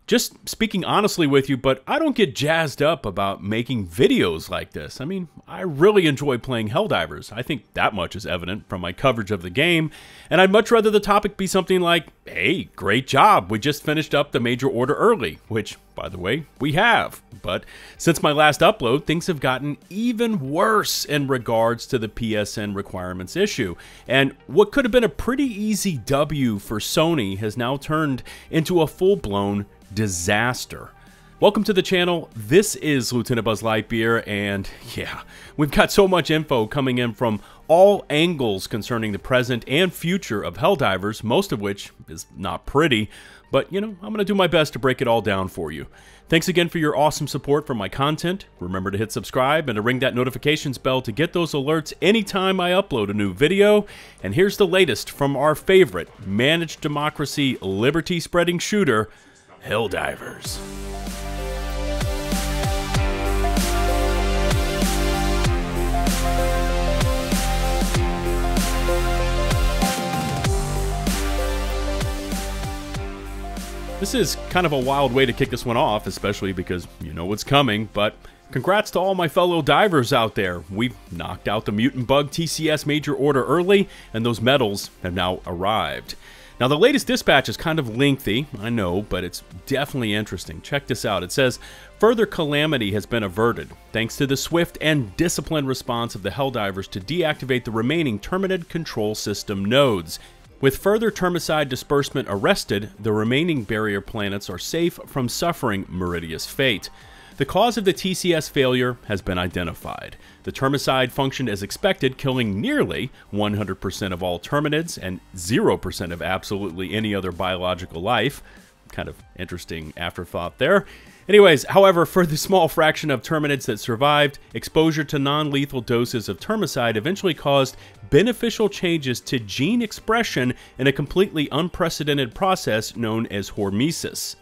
Just speaking honestly with you, but I don't get jazzed up about making videos like this. I mean, I really enjoy playing Helldivers. I think that much is evident from my coverage of the game, and I'd much rather the topic be something like, hey, great job, we just finished up the major order early, which, by the way, we have. But since my last upload, things have gotten even worse in regards to the PSN requirements issue, and what could have been a pretty easy W for Sony has now turned into a full-blown disaster. Welcome to the channel. This is LtBuzzLitebeer, and yeah, we've got so much info coming in from all angles concerning the present and future of Helldivers, most of which is not pretty, but you know, I'm going to do my best to break it all down for you. Thanks again for your awesome support for my content. Remember to hit subscribe and to ring that notifications bell to get those alerts anytime I upload a new video. And here's the latest from our favorite managed democracy, liberty-spreading shooter, Helldivers. This is kind of a wild way to kick this one off, especially because you know what's coming, but congrats to all my fellow divers out there. We've knocked out the Mutant Bug TCS Major Order early, and those medals have now arrived. Now, the latest dispatch is kind of lengthy, I know, but it's definitely interesting. Check this out. It says, further calamity has been averted, thanks to the swift and disciplined response of the Helldivers to deactivate the remaining Terminid control system nodes. With further termicide disbursement arrested, the remaining barrier planets are safe from suffering Meridia's fate. The cause of the TCS failure has been identified. The termicide functioned as expected, killing nearly 100% of all terminids and 0% of absolutely any other biological life. Kind of interesting afterthought there. Anyways, however, for the small fraction of terminids that survived, exposure to non-lethal doses of termicide eventually caused beneficial changes to gene expression in a completely unprecedented process known as hormesis.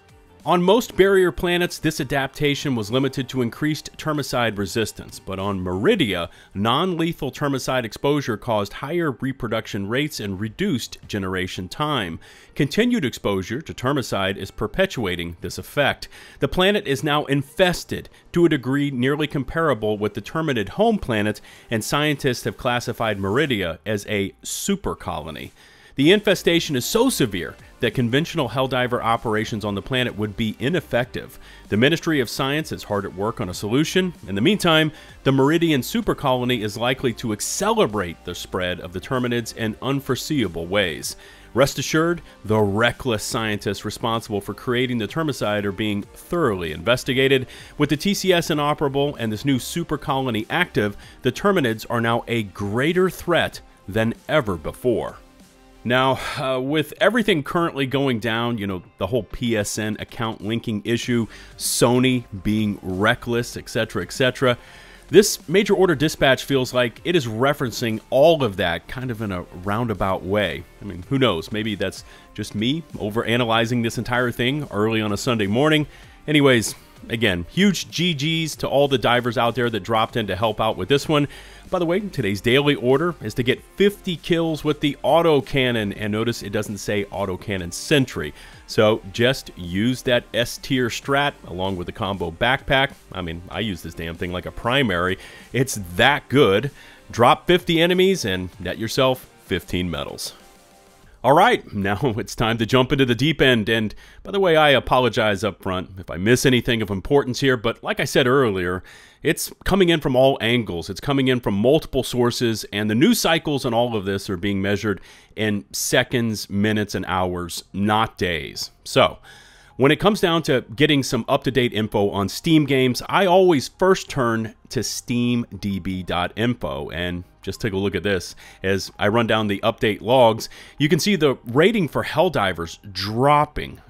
On most barrier planets, this adaptation was limited to increased termicide resistance, but on Meridia, non-lethal termicide exposure caused higher reproduction rates and reduced generation time. Continued exposure to termicide is perpetuating this effect. The planet is now infested to a degree nearly comparable with the Terminid home planet, and scientists have classified Meridia as a super colony. The infestation is so severe that conventional Helldiver operations on the planet would be ineffective. The Ministry of Science is hard at work on a solution. In the meantime, the Meridian supercolony is likely to accelerate the spread of the Terminids in unforeseeable ways. Rest assured, the reckless scientists responsible for creating the termicide are being thoroughly investigated. With the TCS inoperable and this new supercolony active, the Terminids are now a greater threat than ever before. Now, with everything currently going down, you know, the whole PSN account linking issue, Sony being reckless, etc., this major order dispatch feels like it is referencing all of that kind of in a roundabout way. I mean, who knows? Maybe that's just me overanalyzing this entire thing early on a Sunday morning. Anyways, again, huge GGs to all the divers out there that dropped in to help out with this one. By the way, today's daily order is to get 50 kills with the autocannon, and notice it doesn't say autocannon sentry. So just use that S tier strat along with the combo backpack. I mean, I use this damn thing like a primary. It's that good. Drop 50 enemies and net yourself 15 medals. Alright, now it's time to jump into the deep end, and by the way, I apologize up front if I miss anything of importance here, but like I said earlier, it's coming in from all angles, it's coming in from multiple sources, and the news cycles and all of this are being measured in seconds, minutes, and hours, not days. So, when it comes down to getting some up-to-date info on Steam games, I always first turn to steamdb.info, and just take a look at this. As I run down the update logs, you can see the rating for Helldivers dropping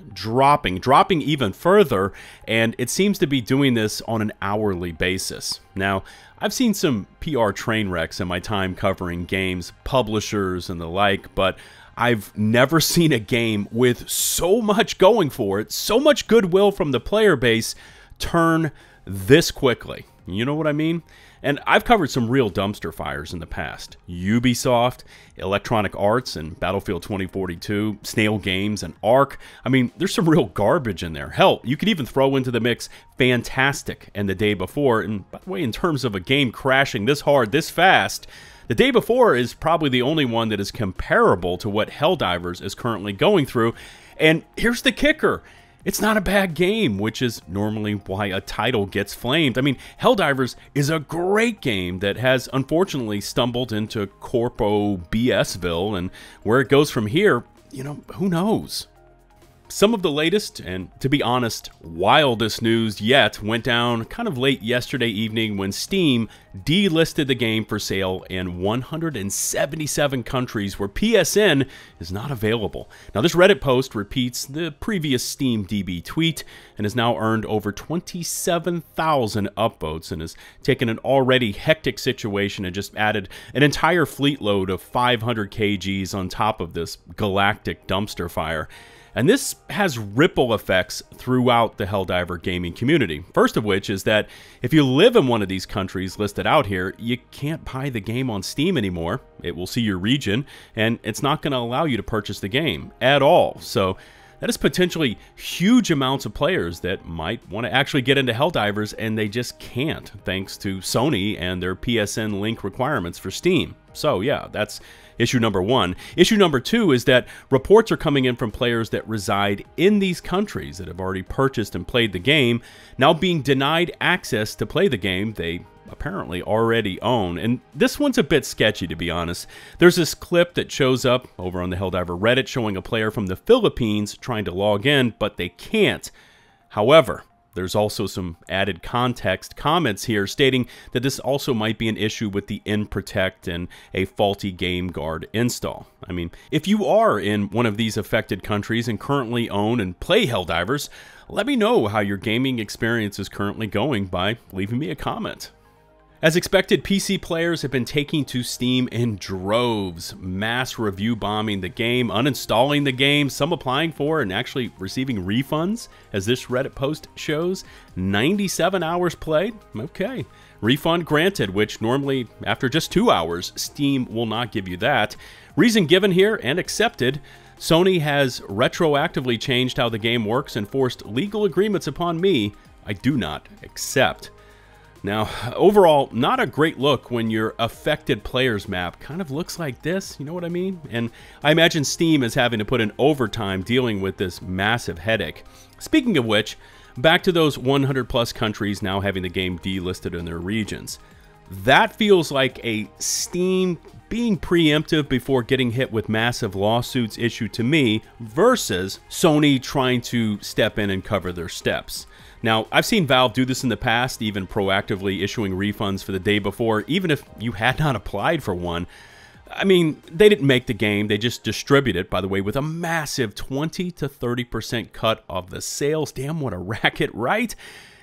even further, and it seems to be doing this on an hourly basis. Now, I've seen some PR train wrecks in my time covering games, publishers, and the like, but I've never seen a game with so much going for it, so much goodwill from the player base, turn this quickly. You know what I mean? And I've covered some real dumpster fires in the past. Ubisoft, Electronic Arts, and Battlefield 2042, Snail Games, and Ark. I mean, there's some real garbage in there. Hell, you could even throw into the mix Fantastic and The Day Before. And by the way, in terms of a game crashing this hard, this fast, The Day Before is probably the only one that is comparable to what Helldivers is currently going through. And here's the kicker. It's not a bad game, which is normally why a title gets flamed. I mean, Helldivers is a great game that has unfortunately stumbled into Corpo B.S.ville, and where it goes from here, you know, who knows? Some of the latest, and to be honest, wildest news yet went down kind of late yesterday evening when Steam delisted the game for sale in 177 countries where PSN is not available. Now, this Reddit post repeats the previous Steam DB tweet and has now earned over 27,000 upvotes and has taken an already hectic situation and just added an entire fleet load of 500 kgs on top of this galactic dumpster fire. And this has ripple effects throughout the Helldiver gaming community. First of which is that if you live in one of these countries listed out here, you can't buy the game on Steam anymore. It will see your region, and it's not going to allow you to purchase the game at all. So that is potentially huge amounts of players that might want to actually get into Helldivers, and they just can't, thanks to Sony and their PSN link requirements for Steam. So yeah, that's issue number one. Issue number two is that reports are coming in from players that reside in these countries that have already purchased and played the game, now being denied access to play the game they apparently already own. And this one's a bit sketchy, to be honest. There's this clip that shows up over on the Helldiver Reddit showing a player from the Philippines trying to log in, but they can't. However, there's also some added context comments here stating that this also might be an issue with the InProtect and a faulty Game Guard install. I mean, if you are in one of these affected countries and currently own and play Helldivers, let me know how your gaming experience is currently going by leaving me a comment. As expected, PC players have been taking to Steam in droves, mass review bombing the game, uninstalling the game, some applying for and actually receiving refunds, as this Reddit post shows. 97 hours played? Okay. Refund granted, which normally after just 2 hours, Steam will not give you that. Reason given here and accepted. Sony has retroactively changed how the game works and forced legal agreements upon me I do not accept. Now, overall, not a great look when your affected players map kind of looks like this, you know what I mean? And I imagine Steam is having to put in overtime dealing with this massive headache. Speaking of which, back to those 100 plus countries now having the game delisted in their regions. That feels like a Steam being preemptive before getting hit with massive lawsuits issued to me versus Sony trying to step in and cover their steps. Now, I've seen Valve do this in the past, even proactively issuing refunds for The Day Before, even if you had not applied for one. I mean, they didn't make the game, they just distribute it, by the way, with a massive 20 to 30% cut of the sales. Damn, what a racket, right?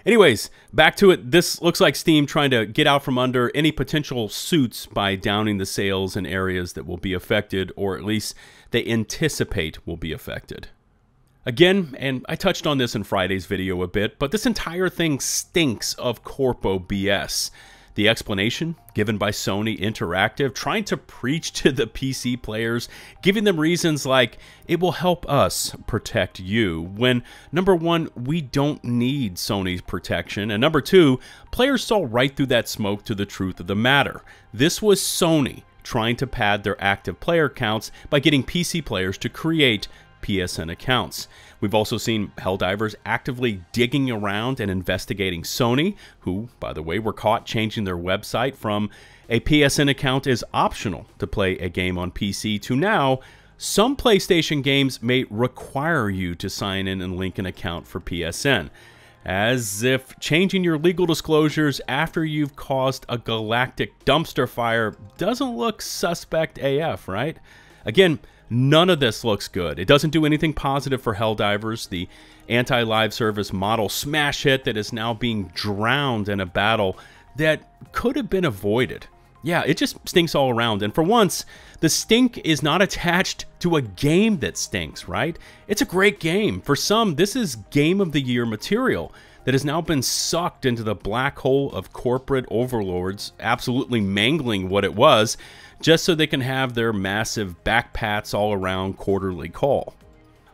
Anyways, back to it. This looks like Steam trying to get out from under any potential suits by downing the sales in areas that will be affected, or at least they anticipate will be affected. Again, and I touched on this in Friday's video a bit, but this entire thing stinks of Corpo B.S. The explanation given by Sony Interactive, trying to preach to the PC players, giving them reasons like, it will help us protect you, when number one, we don't need Sony's protection, and number two, players saw right through that smoke to the truth of the matter. This was Sony trying to pad their active player counts by getting PC players to create PSN accounts. We've also seen Helldivers actively digging around and investigating Sony, who, by the way, were caught changing their website from a PSN account is optional to play a game on PC to now some PlayStation games may require you to sign in and link an account for PSN. As if changing your legal disclosures after you've caused a galactic dumpster fire doesn't look suspect AF, right? Again, none of this looks good. It doesn't do anything positive for Helldivers, the anti-live service model smash hit that is now being drowned in a battle that could have been avoided. Yeah, it just stinks all around. And for once, the stink is not attached to a game that stinks, right? It's a great game. For some, this is Game of the Year material. that has now been sucked into the black hole of corporate overlords, absolutely mangling what it was, just so they can have their massive backpats all around quarterly call.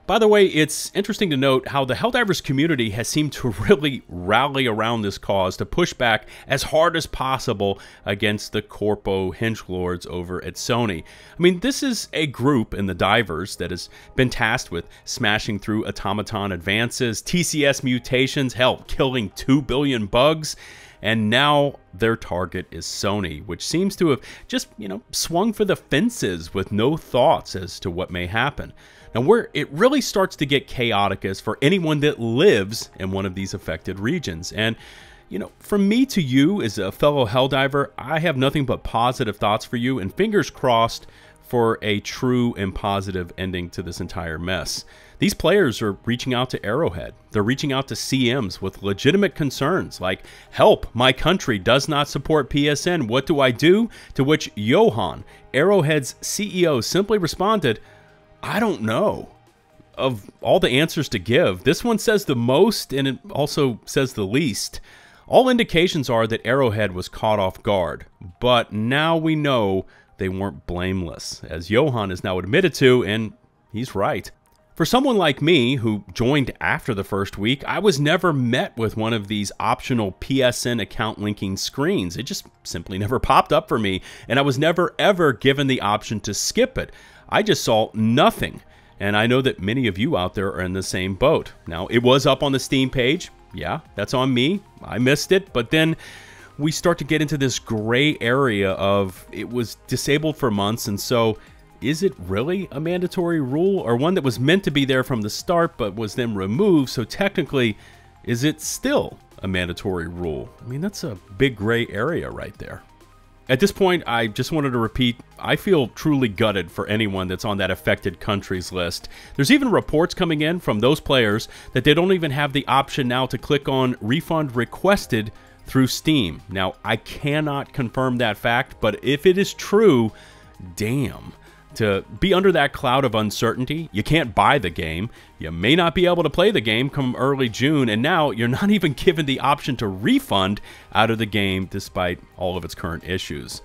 By the way, it's interesting to note how the Helldivers community has seemed to really rally around this cause to push back as hard as possible against the Corpo hengelords over at Sony. I mean, this is a group in the Divers that has been tasked with smashing through automaton advances, TCS mutations, hell, killing 2 billion bugs, and now their target is Sony, which seems to have just, swung for the fences with no thoughts as to what may happen. Now, where it really starts to get chaotic is for anyone that lives in one of these affected regions. And, from me to you as a fellow Helldiver, I have nothing but positive thoughts for you, and fingers crossed for a true and positive ending to this entire mess. These players are reaching out to Arrowhead. They're reaching out to CMs with legitimate concerns like, help, my country does not support PSN, what do I do? To which Johan, Arrowhead's CEO, simply responded, I don't know. Of all the answers to give, this one says the most and it also says the least. All indications are that Arrowhead was caught off guard, but now we know they weren't blameless, as Johan is now admitted to, and he's right. For someone like me, who joined after the first week, I was never met with one of these optional PSN account linking screens. It just simply never popped up for me, and I was never ever given the option to skip it. I just saw nothing, and I know that many of you out there are in the same boat. Now, it was up on the Steam page. Yeah, that's on me. I missed it, but then we start to get into this gray area of it was disabled for months, and so is it really a mandatory rule, or one that was meant to be there from the start but was then removed? So technically, is it still a mandatory rule? I mean, that's a big gray area right there. At this point, I just wanted to repeat, I feel truly gutted for anyone that's on that affected countries list. There's even reports coming in from those players that they don't even have the option now to click on refund requested through Steam. Now, I cannot confirm that fact, but if it is true, damn. To be under that cloud of uncertainty, you can't buy the game, you may not be able to play the game come early June, and now you're not even given the option to refund out of the game despite all of its current issues.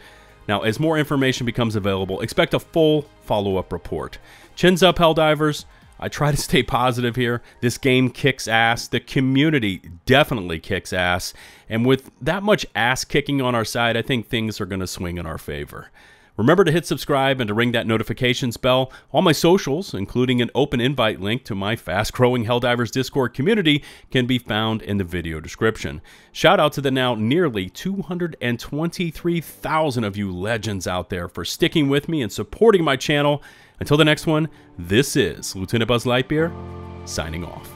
Now, as more information becomes available, expect a full follow-up report. Chins up, Helldivers. I try to stay positive here. This game kicks ass. The community definitely kicks ass. And with that much ass kicking on our side, I think things are going to swing in our favor. Remember to hit subscribe and to ring that notifications bell. All my socials, including an open invite link to my fast-growing Helldivers Discord community, can be found in the video description. Shout out to the now nearly 223,000 of you legends out there for sticking with me and supporting my channel. Until the next one, this is LtBuzzLitebeer, signing off.